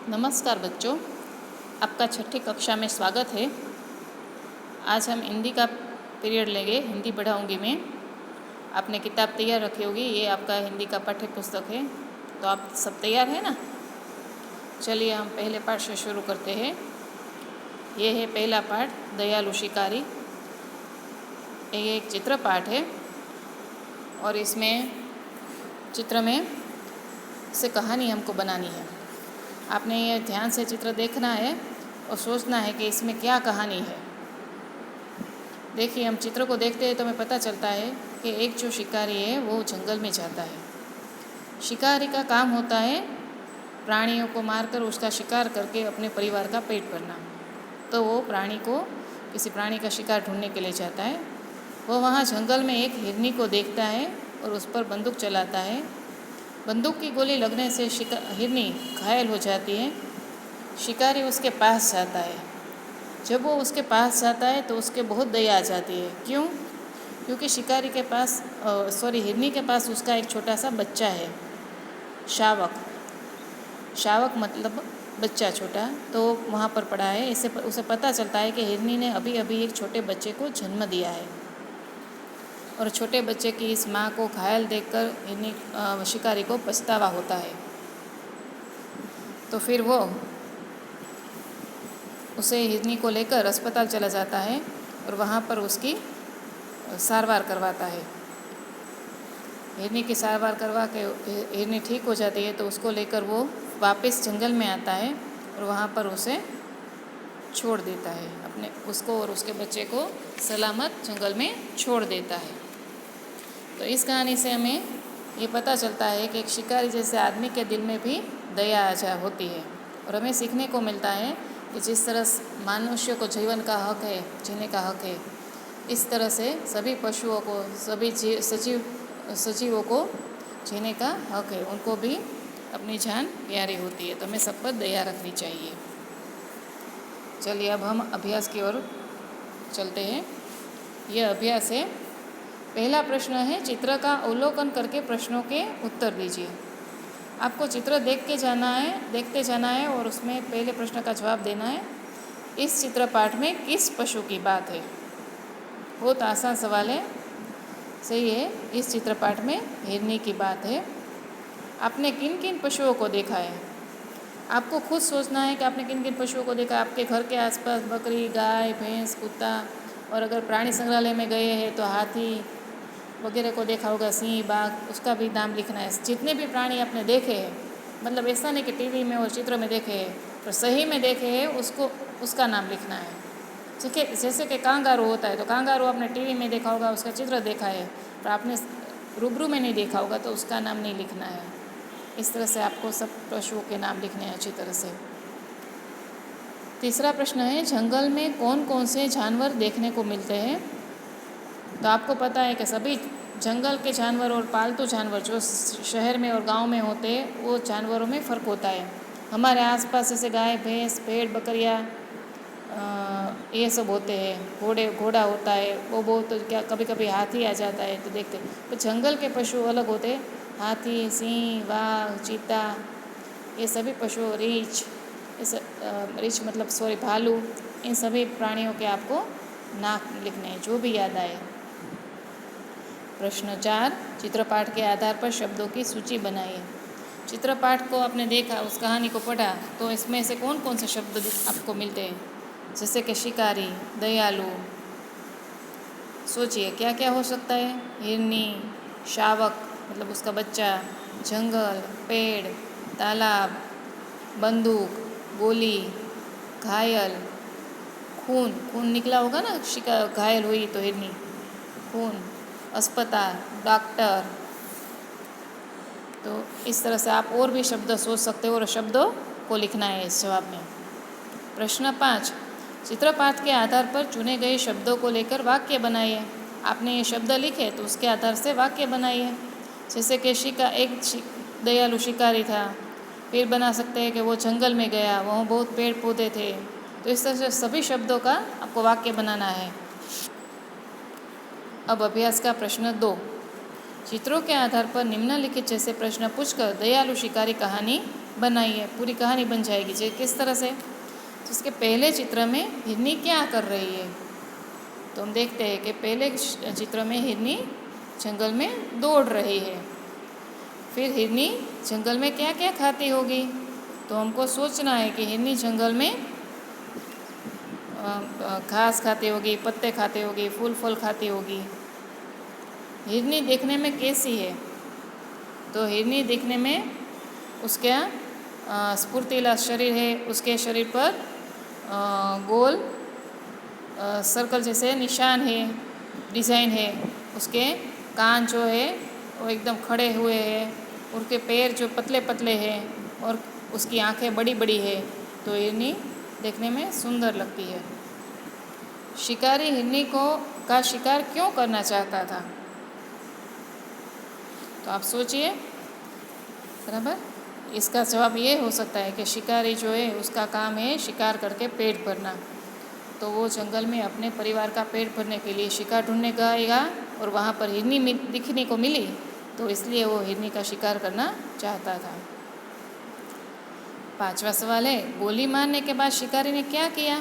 नमस्कार बच्चों, आपका छठी कक्षा में स्वागत है। आज हम हिंदी का पीरियड लेंगे। हिंदी पढ़ाऊंगी मैं। आपने किताब तैयार रखी होगी। ये आपका हिंदी का पाठ्य पुस्तक है। तो आप सब तैयार हैं ना? चलिए हम पहले पाठ से शुरू करते हैं। ये है पहला पाठ, दयालु शिकारी। ये एक चित्र पाठ है और इसमें चित्र में से कहानी हमको बनानी है। आपने ये ध्यान से चित्र देखना है और सोचना है कि इसमें क्या कहानी है। देखिए, हम चित्र को देखते हैं तो हमें पता चलता है कि एक जो शिकारी है वो जंगल में जाता है। शिकारी का काम होता है प्राणियों को मारकर उसका शिकार करके अपने परिवार का पेट भरना। तो वो किसी प्राणी का शिकार ढूंढने के लिए जाता है। वो वहाँ जंगल में एक हिरनी को देखता है और उस पर बंदूक चलाता है। बंदूक की गोली लगने से हिरनी घायल हो जाती है। शिकारी उसके पास जाता है। जब वो उसके पास जाता है तो उसके बहुत दया आ जाती है। क्यों? क्योंकि हिरनी के पास उसका एक छोटा सा बच्चा है, शावक मतलब बच्चा छोटा। तो वहाँ पर पड़ा है। इससे उसे पता चलता है कि हिरनी ने अभी अभी एक छोटे बच्चे को जन्म दिया है और छोटे बच्चे की इस माँ को घायल देखकर शिकारी को पछतावा होता है। तो फिर वो उसे हिरनी को लेकर अस्पताल चला जाता है और वहाँ पर उसकी सारवार करवाता है। हिरनी की सारवार करवा के हिरनी ठीक हो जाती है तो उसको लेकर वो वापस जंगल में आता है और वहाँ पर उसे छोड़ देता है। उसको और उसके बच्चे को सलामत जंगल में छोड़ देता है। तो इस कहानी से हमें ये पता चलता है कि एक शिकारी जैसे आदमी के दिल में भी दया होती है और हमें सीखने को मिलता है कि जिस तरह मनुष्य को जीवन का हक है, जीने का हक है, इस तरह से सभी पशुओं को, सभी सजीवों को जीने का हक है। उनको भी अपनी जान प्यारी होती है। तो हमें सब पर दया रखनी चाहिए। चलिए अब हम अभ्यास की ओर चलते हैं। यह अभ्यास है। पहला प्रश्न है, चित्र का अवलोकन करके प्रश्नों के उत्तर दीजिए। आपको चित्र देखते जाना है और उसमें पहले प्रश्न का जवाब देना है। इस चित्र पाठ में किस पशु की बात है? बहुत आसान सवाल है। सही है, इस चित्र पाठ में हिरनी की बात है। आपने किन किन पशुओं को देखा है? आपको खुद सोचना है कि आपने किन किन पशुओं को देखा। आपके घर के आसपास बकरी, गाय, भैंस, कुत्ता, और अगर प्राणी संग्रहालय में गए हैं तो हाथी वगैरह को देखा होगा, सिंह, बाघ, उसका भी नाम लिखना है। जितने भी प्राणी आपने देखे हैं, मतलब ऐसा नहीं कि टीवी में और चित्र में देखे हैं, पर सही में देखे हैं, उसका नाम लिखना है। ठीक है, जैसे कि कांगारू होता है तो कांगारू आपने टीवी में देखा होगा, उसका चित्र देखा है, पर आपने रूबरू में नहीं देखा होगा तो उसका नाम नहीं लिखना है। इस तरह से आपको सब पशुओं के नाम लिखने हैं अच्छी तरह से। तीसरा प्रश्न है, जंगल में कौन कौन से जानवर देखने को मिलते हैं? तो आपको पता है कि सभी जंगल के जानवर और पालतू जानवर जो शहर में और गांव में होते हैं, वो जानवरों में फ़र्क होता है। हमारे आसपास जैसे गाय, भैंस, भेड़, बकरियाँ, ये सब होते हैं। घोड़ा होता है, वो बहुत क्या कभी कभी हाथी आ जाता है तो देखते। तो जंगल के पशु अलग होते हैं। हाथी, सिंह, बाघ, चीता, ये सभी पशु, रीछ मतलब भालू, इन सभी प्राणियों के आपको नाम लिखने हैं, जो भी याद आए। प्रश्न 4, चित्रपाठ के आधार पर शब्दों की सूची बनाइए। चित्रपाठ को आपने देखा, उस कहानी को पढ़ा, तो इसमें से कौन कौन से शब्द आपको मिलते हैं? जैसे कि शिकारी, दयालु। सोचिए क्या क्या हो सकता है? हिरनी, शावक मतलब उसका बच्चा, जंगल, पेड़, तालाब, बंदूक, गोली, घायल, खून निकला होगा ना, घायल हुई तो हिरनी, खून, अस्पताल, डॉक्टर। तो इस तरह से आप और भी शब्द सोच सकते हो और शब्दों को लिखना है इस जवाब में। प्रश्न 5, चित्रपाठ के आधार पर चुने गए शब्दों को लेकर वाक्य बनाइए। आपने ये शब्द लिखे तो उसके आधार से वाक्य बनाइए। जैसे कि एक दयालु शिकारी था, फिर बना सकते हैं कि वो जंगल में गया, वहाँ बहुत पेड़ पौधे थे। तो इस तरह से सभी शब्दों का आपको वाक्य बनाना है। अब अभ्यास का प्रश्न 2, चित्रों के आधार पर निम्नलिखित जैसे प्रश्न पूछकर दयालु शिकारी कहानी बनाई है, पूरी कहानी बन जाएगी। जो किस तरह से, तो उसके पहले चित्र में हिरनी क्या कर रही है, तो हम देखते हैं कि पहले चित्र में हिरनी जंगल में दौड़ रही है। फिर हिरनी जंगल में क्या क्या खाती होगी, तो हमको सोचना है कि हिरनी जंगल में घास खाती होगी, पत्ते खाती होगी, फूल फल खाती होगी। हिरनी देखने में कैसी है, तो हिरनी देखने में उसका स्फूर्तिला शरीर है, उसके शरीर पर गोल सर्कल जैसे निशान है, डिज़ाइन है। उसके कान जो है वो एकदम खड़े हुए हैं, उसके पैर जो पतले पतले हैं और उसकी आंखें बड़ी बड़ी है। तो हिरनी देखने में सुंदर लगती है। शिकारी हिरनी का शिकार क्यों करना चाहता था, तो आप सोचिए। बराबर, इसका जवाब ये हो सकता है कि शिकारी जो है उसका काम है शिकार करके पेट भरना। तो वो जंगल में अपने परिवार का पेट भरने के लिए शिकार ढूंढने गएगा और वहाँ पर हिरनी दिखने को मिली, तो इसलिए वो हिरनी का शिकार करना चाहता था। 5वां सवाल है, गोली मारने के बाद शिकारी ने क्या किया,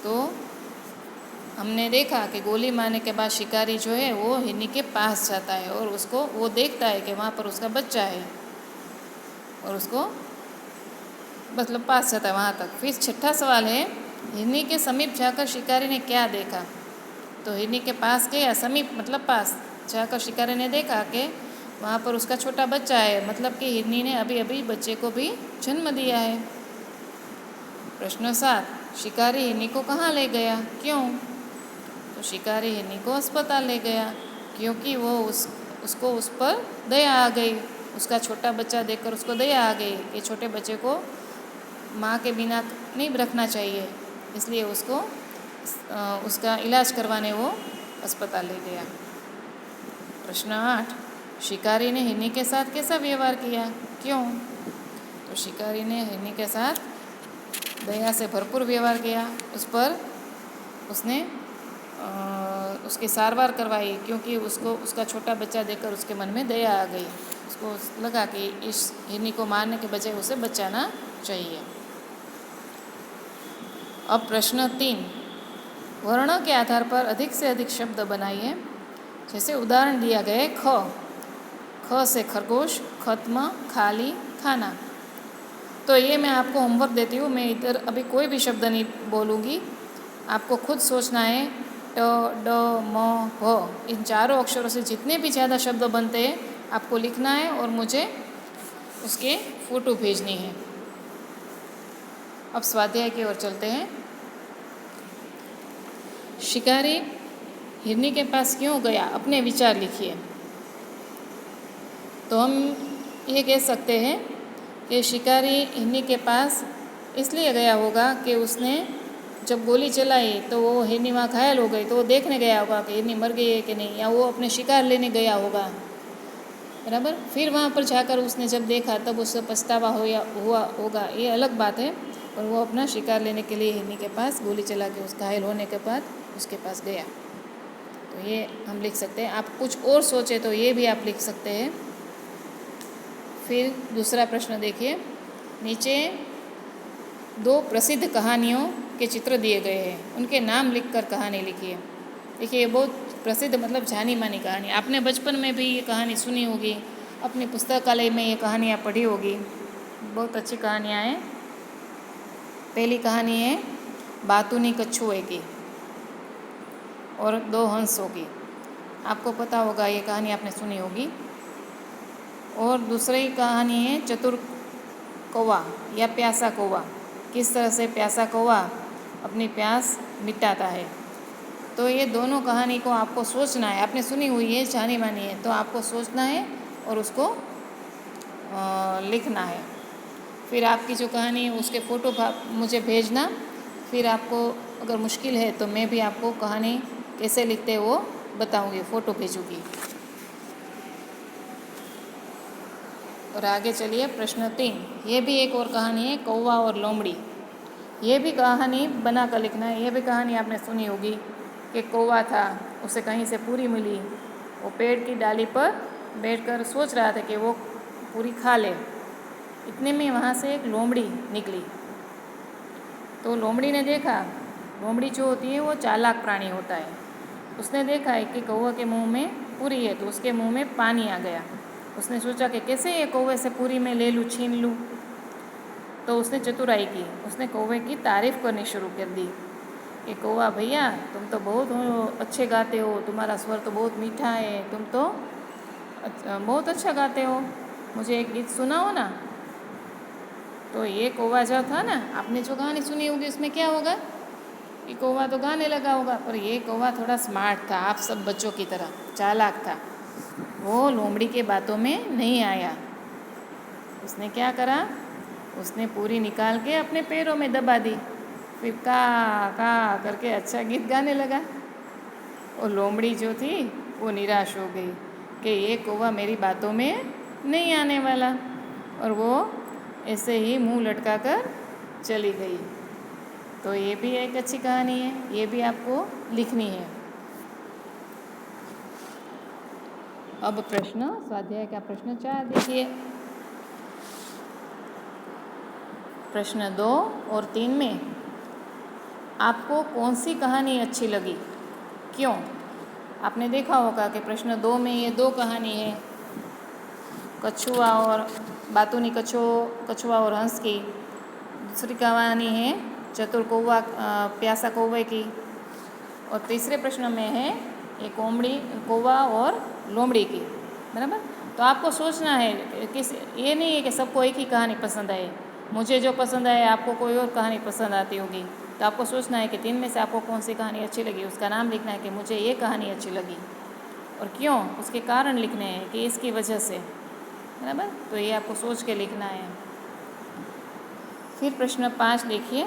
तो हमने देखा कि गोली मारने के बाद शिकारी जो है वो हिरनी के पास जाता है और उसको वो देखता है कि वहाँ पर उसका बच्चा है और उसको मतलब पास जाता है वहाँ तक। फिर 6वां सवाल है, हिरनी के समीप जाकर शिकारी ने क्या देखा, तो हिरनी के पास गया, समीप मतलब पास जाकर शिकारी ने देखा कि वहाँ पर उसका छोटा बच्चा है, मतलब कि हिरनी ने अभी अभी बच्चे को भी जन्म दिया है। प्रश्न 7, शिकारी हिरनी को कहाँ ले गया, क्यों, तो शिकारी हिरनी को अस्पताल ले गया क्योंकि वो उसको उस पर दया आ गई। उसका छोटा बच्चा देखकर उसको दया आ गई कि छोटे बच्चे को माँ के बिना नहीं रखना चाहिए, इसलिए उसको उसका इलाज करवाने वो अस्पताल ले गया। प्रश्न 8, शिकारी ने हिरनी के साथ कैसा व्यवहार किया, क्यों, तो शिकारी ने हिरनी के साथ दया से भरपूर व्यवहार किया। उस पर उसने उसकी सारवार करवाई क्योंकि उसको उसका छोटा बच्चा देखकर उसके मन में दया आ गई। उसको लगा कि इस हिरनी को मारने के बजाय उसे बचाना चाहिए। अब प्रश्न 3, वर्णों के आधार पर अधिक से अधिक शब्द बनाइए। जैसे उदाहरण दिया गया है, ख से खरगोश, खत्म, खाली, खाना। तो ये मैं आपको होमवर्क देती हूँ। मैं इधर अभी कोई भी शब्द नहीं बोलूँगी, आपको खुद सोचना है। ट, ड, म, भ, इन चारों अक्षरों से जितने भी ज़्यादा शब्द बनते हैं आपको लिखना है और मुझे उसके फ़ोटो भेजनी है। अब स्वाध्याय की ओर चलते हैं। शिकारी हिरनी के पास क्यों गया, अपने विचार लिखिए। तो हम ये कह सकते हैं कि शिकारी हिरनी के पास इसलिए गया होगा कि उसने जब गोली चलाई तो वो हिरनी वहाँ घायल हो गई, तो वो देखने गया होगा कि हिरनी मर गई है कि नहीं, या वो अपने शिकार लेने गया होगा। बराबर, फिर वहाँ पर जाकर उसने जब देखा तब उससे पछतावा हुआ होगा, ये अलग बात है। और वो अपना शिकार लेने के लिए हिरनी के पास गोली चला के उस घायल होने के बाद उसके पास गया। तो ये हम लिख सकते हैं। आप कुछ और सोचे तो ये भी आप लिख सकते हैं। फिर दूसरा प्रश्न देखिए, नीचे 2 प्रसिद्ध कहानियों के चित्र दिए गए हैं, उनके नाम लिखकर कहानी लिखिए। देखिए, ये बहुत प्रसिद्ध मतलब जानी मानी कहानी, आपने बचपन में भी ये कहानी सुनी होगी, अपनी पुस्तकालय में ये कहानियाँ पढ़ी होगी, बहुत अच्छी कहानियाँ हैं। पहली कहानी है बातूनी कछुए की और 2 हंसों की। आपको पता होगा, ये कहानी आपने सुनी होगी। और दूसरी कहानी है चतुर कौवा या प्यासा कौवा, किस तरह से प्यासा कौवा अपनी प्यास मिटाता है। तो ये दोनों कहानी को आपको सोचना है, आपने सुनी हुई है, जानी मानी है, तो आपको सोचना है और उसको लिखना है। फिर आपकी जो कहानी है उसके फ़ोटो मुझे भेजना। फिर आपको अगर मुश्किल है तो मैं भी आपको कहानी कैसे लिखते हैं वो बताऊंगी, फ़ोटो भेजूँगी। और आगे चलिए, प्रश्न 3, ये भी एक और कहानी है, कौवा और लोमड़ी। ये भी कहानी बना कर लिखना है। ये भी कहानी आपने सुनी होगी कि कौवा था, उसे कहीं से पूरी मिली, वो पेड़ की डाली पर बैठकर सोच रहा था कि वो पूरी खा ले। इतने में वहाँ से एक लोमड़ी निकली। तो लोमड़ी ने देखा, लोमड़ी जो होती है वो चालाक प्राणी होता है। उसने देखा है कि कौवा के मुंह में पूरी है, तो उसके मुंह में पानी आ गया। उसने सोचा कि कैसे ये कौवे से पूरी मैं ले लूँ, छीन लूँ। तो उसने चतुराई की, उसने कौवे की तारीफ़ करनी शुरू कर दी कि कौवा भैया, तुम तो बहुत अच्छे गाते हो, तुम्हारा स्वर तो बहुत मीठा है, तुम तो बहुत अच्छा गाते हो, मुझे एक गीत सुनाओ ना। तो ये कौवा जो था ना, आपने जो कहानी सुनी होगी उसमें क्या होगा कि कौवा तो गाने लगा होगा, पर ये कौवा थोड़ा स्मार्ट था, आप सब बच्चों की तरह चालाक था। वो लोमड़ी के बातों में नहीं आया। उसने क्या करा, उसने पूरी निकाल के अपने पैरों में दबा दी, फिर का करके अच्छा गीत गाने लगा। और लोमड़ी जो थी वो निराश हो गई कि ये कौवा मेरी बातों में नहीं आने वाला, और वो ऐसे ही मुंह लटका कर चली गई। तो ये भी एक अच्छी कहानी है, ये भी आपको लिखनी है। अब प्रश्न, स्वाध्याय का प्रश्न 4 देखिए। प्रश्न 2 और 3 में आपको कौन सी कहानी अच्छी लगी, क्यों? आपने देखा होगा कि प्रश्न 2 में ये 2 कहानी है, कछुआ और बातूनी कछुआ और हंस की। दूसरी कहानी है चतुर कौवा प्यासा कौवे की। और तीसरे प्रश्न में है ये कौवा और लोमड़ी की, बराबर। तो आपको सोचना है, ये नहीं है कि सबको एक ही कहानी पसंद आए, मुझे जो पसंद आए आपको कोई और कहानी पसंद आती होगी। तो आपको सोचना है कि 3 में से आपको कौन सी कहानी अच्छी लगी, उसका नाम लिखना है कि मुझे ये कहानी अच्छी लगी और क्यों, उसके कारण लिखने हैं कि इसकी वजह से, बराबर। तो ये आपको सोच के लिखना है। फिर प्रश्न 5 देखिए।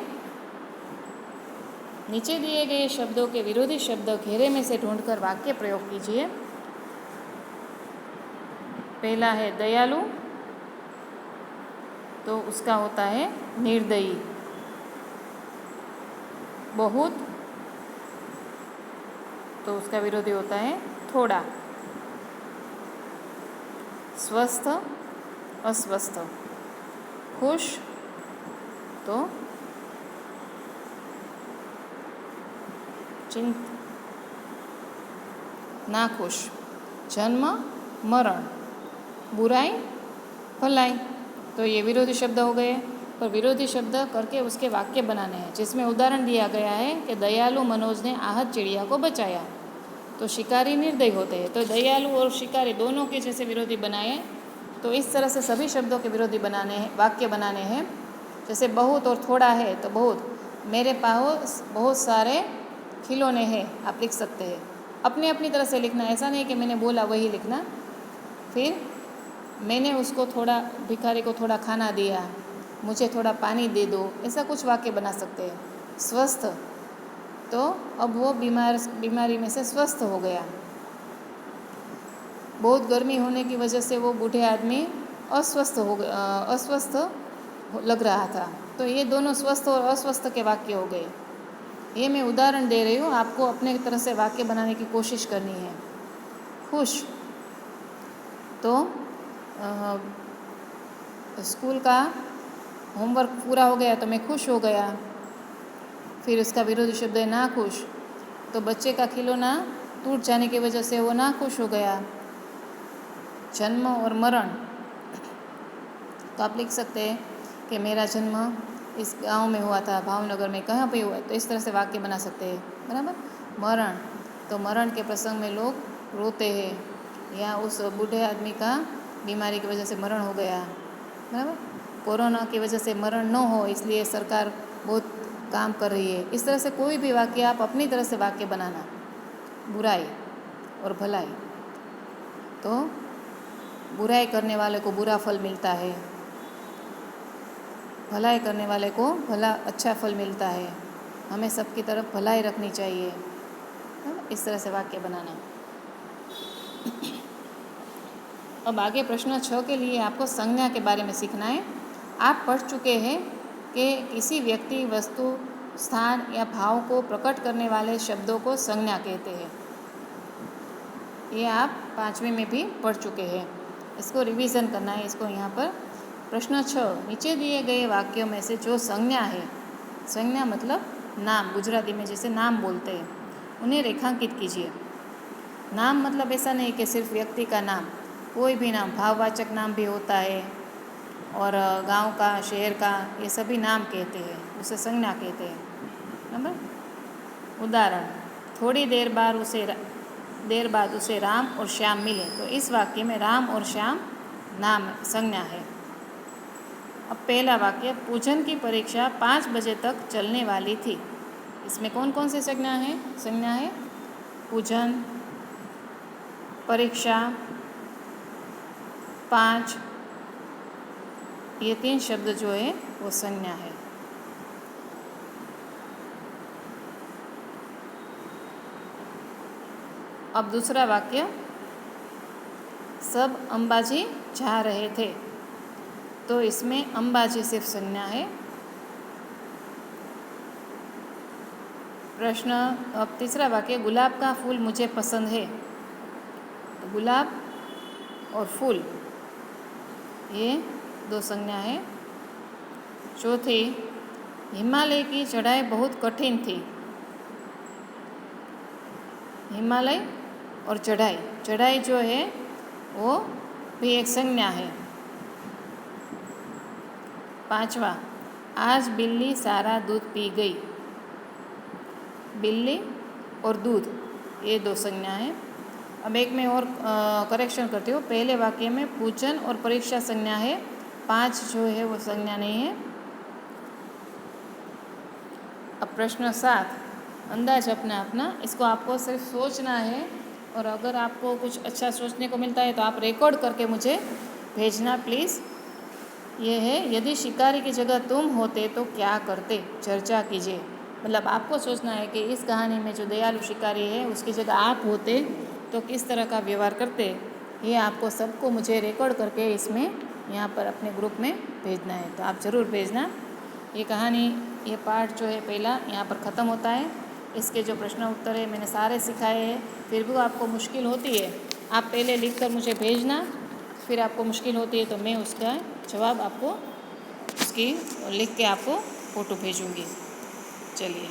नीचे दिए गए शब्दों के विरोधी शब्द घेरे में से ढूंढकर वाक्य प्रयोग कीजिए। पहला है दयालु, तो उसका होता है निर्दयी। बहुत, तो उसका विरोधी होता है थोड़ा। स्वस्थ, अस्वस्थ। खुश, तो चिंत, नाखुश। जन्म, मरण। बुराई, भलाई। तो ये विरोधी शब्द हो गए। पर विरोधी शब्द करके उसके वाक्य बनाने हैं, जिसमें उदाहरण दिया गया है कि दयालु मनोज ने आहत चिड़िया को बचाया, तो शिकारी निर्दयी होते हैं। तो दयालु और शिकारी दोनों के जैसे विरोधी बनाए। तो इस तरह से सभी शब्दों के विरोधी बनाने हैं, वाक्य बनाने हैं। जैसे बहुत और थोड़ा है, तो बहुत, मेरे पास बहुत सारे खिलौने हैं, आप लिख सकते हैं। अपनी अपनी तरह से लिखना, ऐसा नहीं कि मैंने बोला वही लिखना। फिर मैंने उसको थोड़ा, भिखारी को थोड़ा खाना दिया, मुझे थोड़ा पानी दे दो, ऐसा कुछ वाक्य बना सकते हैं। स्वस्थ, तो अब वो बीमारी में से स्वस्थ हो गया। बहुत गर्मी होने की वजह से वो बूढ़े आदमी अस्वस्थ लग रहा था। तो ये दोनों स्वस्थ और अस्वस्थ के वाक्य हो गए। ये मैं उदाहरण दे रही हूँ, आपको अपने तरह से वाक्य बनाने की कोशिश करनी है। खुश, तो स्कूल का होमवर्क पूरा हो गया तो मैं खुश हो गया। फिर उसका विरोधी शब्द है नाखुश, तो बच्चे का खिलौना टूट जाने की वजह से वो नाखुश हो गया। जन्म और मरण, तो आप लिख सकते हैं कि मेरा जन्म इस गांव में हुआ था, भावनगर में, कहाँ पे हुआ, तो इस तरह से वाक्य बना सकते हैं, बराबर। मरण, तो मरण के प्रसंग में लोग रोते हैं, या उस बूढ़े आदमी का बीमारी की वजह से मरण हो गया, बराबर। कोरोना की वजह से मरण न हो इसलिए सरकार बहुत काम कर रही है। इस तरह से कोई भी वाक्य आप अपनी तरह से वाक्य बनाना। बुराई और भलाई, तो बुराई करने वाले को बुरा फल मिलता है, भलाई करने वाले को भला अच्छा फल मिलता है। हमें सबकी तरफ भलाई रखनी चाहिए। इस तरह से वाक्य बनाना। अब आगे प्रश्न 6 के लिए आपको संज्ञा के बारे में सीखना है। आप पढ़ चुके हैं कि किसी व्यक्ति, वस्तु, स्थान या भाव को प्रकट करने वाले शब्दों को संज्ञा कहते हैं। ये आप 5वीं में भी पढ़ चुके हैं। इसको रिवीजन करना है, इसको यहाँ पर प्रश्न 6, नीचे दिए गए वाक्यों में से जो संज्ञा है, संज्ञा मतलब नाम, गुजराती में जैसे नाम बोलते हैं, उन्हें रेखांकित कीजिए। नाम मतलब ऐसा नहीं कि सिर्फ व्यक्ति का नाम, कोई भी नाम, भाववाचक नाम भी होता है, और गांव का, शहर का, ये सभी नाम कहते हैं, उसे संज्ञा कहते हैं। बराबर। उदाहरण, थोड़ी देर बाद उसे राम और श्याम मिले, तो इस वाक्य में राम और श्याम नाम संज्ञा है। अब पहला वाक्य, पूजन की परीक्षा 5 बजे तक चलने वाली थी। इसमें कौन कौन सी संज्ञा है? संज्ञा है पूजन, परीक्षा, 5, ये 3 शब्द जो है वो संज्ञा है। अब दूसरा वाक्य, सब अंबाजी जा रहे थे, तो इसमें अंबाजी सिर्फ संज्ञा है। प्रश्न, अब तीसरा वाक्य, गुलाब का फूल मुझे पसंद है, तो गुलाब और फूल ये 2 संज्ञा है। चौथी, हिमालय की चढ़ाई बहुत कठिन थी, हिमालय और चढ़ाई, चढ़ाई जो है वो भी एक संज्ञा है। 5वां, आज बिल्ली सारा दूध पी गई, बिल्ली और दूध ये 2 संज्ञा है। अब एक में और करेक्शन करती हूँ, पहले वाक्य में पूजन और परीक्षा संज्ञा है, 5 जो है वो संज्ञा नहीं है। अब प्रश्न 7, अंदाज अपना अपना, इसको आपको सिर्फ सोचना है, और अगर आपको कुछ अच्छा सोचने को मिलता है तो आप रिकॉर्ड करके मुझे भेजना प्लीज़। ये है, यदि शिकारी की जगह तुम होते तो क्या करते, चर्चा कीजिए। मतलब आपको सोचना है कि इस कहानी में जो दयालु शिकारी है उसकी जगह आप होते तो किस तरह का व्यवहार करते, ये आपको सबको मुझे रिकॉर्ड करके इसमें यहाँ पर अपने ग्रुप में भेजना है, तो आप ज़रूर भेजना। ये कहानी, ये पार्ट जो है पहला यहाँ पर ख़त्म होता है। इसके जो प्रश्न उत्तर है मैंने सारे सिखाए हैं, फिर भी आपको मुश्किल होती है, आप पहले लिख कर मुझे भेजना, फिर आपको मुश्किल होती है तो मैं उसका जवाब आपको उसकी लिख के आपको फ़ोटो भेजूँगी। चलिए।